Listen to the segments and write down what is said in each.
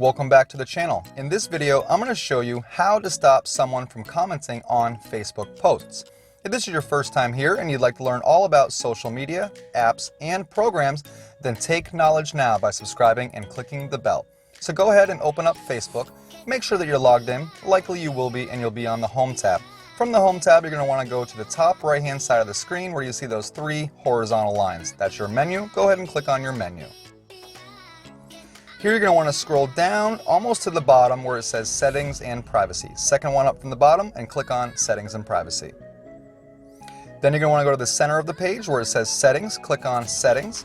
Welcome back to the channel. In this video, I'm going to show you how to stop someone from commenting on Facebook posts. If this is your first time here and you'd like to learn all about social media, apps, and programs, then take knowledge now by subscribing and clicking the bell. So go ahead and open up Facebook. Make sure that you're logged in. Likely you will be, and you'll be on the Home tab. From the Home tab, you're going to want to go to the top right-hand side of the screen where you see those three horizontal lines. That's your menu. Go ahead and click on your menu. Here you're going to want to scroll down almost to the bottom where it says Settings and Privacy. Second one up from the bottom and click on Settings and Privacy. Then you're going to want to go to the center of the page where it says Settings. Click on Settings.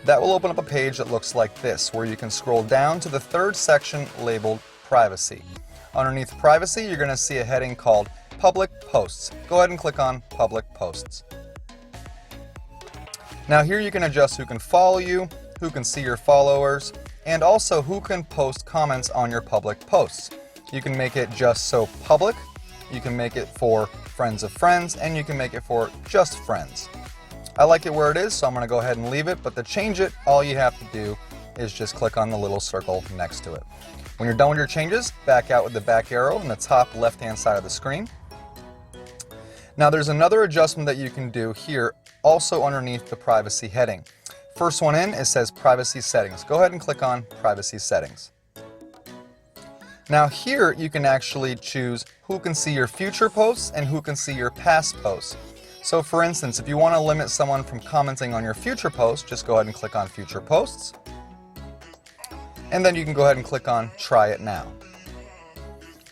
That will open up a page that looks like this, where you can scroll down to the third section labeled Privacy. Underneath Privacy, you're going to see a heading called Public Posts. Go ahead and click on Public Posts. Now here you can adjust who can follow you, who can see your followers, and also who can post comments on your public posts. You can make it just so public, you can make it for friends of friends, and you can make it for just friends. I like it where it is, so I'm going to go ahead and leave it, but to change it, all you have to do is just click on the little circle next to it. When you're done with your changes, back out with the back arrow in the top left-hand side of the screen. Now there's another adjustment that you can do here, also underneath the privacy heading. First one in, it says Privacy Settings. Go ahead and click on Privacy Settings. Now here you can actually choose who can see your future posts and who can see your past posts. So for instance, if you want to limit someone from commenting on your future posts, just go ahead and click on Future Posts. And then you can go ahead and click on Try It Now.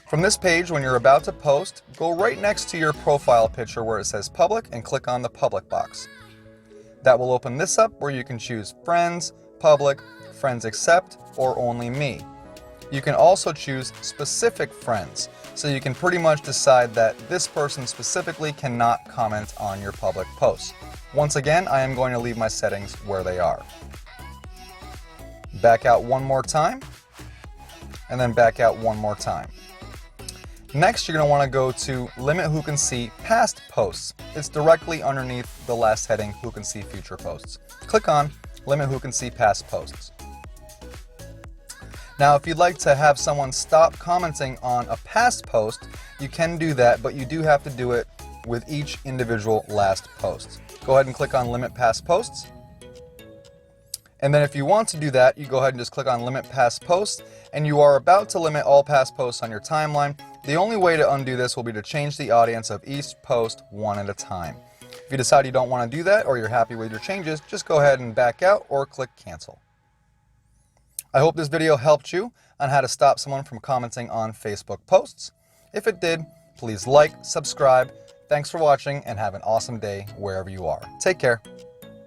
From this page, when you're about to post, go right next to your profile picture where it says Public and click on the Public box. That will open this up where you can choose Friends, Public, Friends Accept, or Only Me. You can also choose Specific Friends, so you can pretty much decide that this person specifically cannot comment on your public posts. Once again, I am going to leave my settings where they are. Back out one more time, and then back out one more time. Next, you're going to want to go to Limit Who Can See Past Posts. It's directly underneath the last heading, Who Can See Future Posts. Click on Limit Who Can See Past Posts. Now, if you'd like to have someone stop commenting on a past post, you can do that, but you do have to do it with each individual last post. Go ahead and click on Limit Past Posts. And then if you want to do that, you go ahead and just click on Limit Past Posts, and you are about to limit all past posts on your timeline. The only way to undo this will be to change the audience of each post one at a time. If you decide you don't want to do that, or you're happy with your changes, just go ahead and back out or click Cancel. I hope this video helped you on how to stop someone from commenting on Facebook posts. If it did, please like, subscribe. Thanks for watching, and have an awesome day wherever you are. Take care.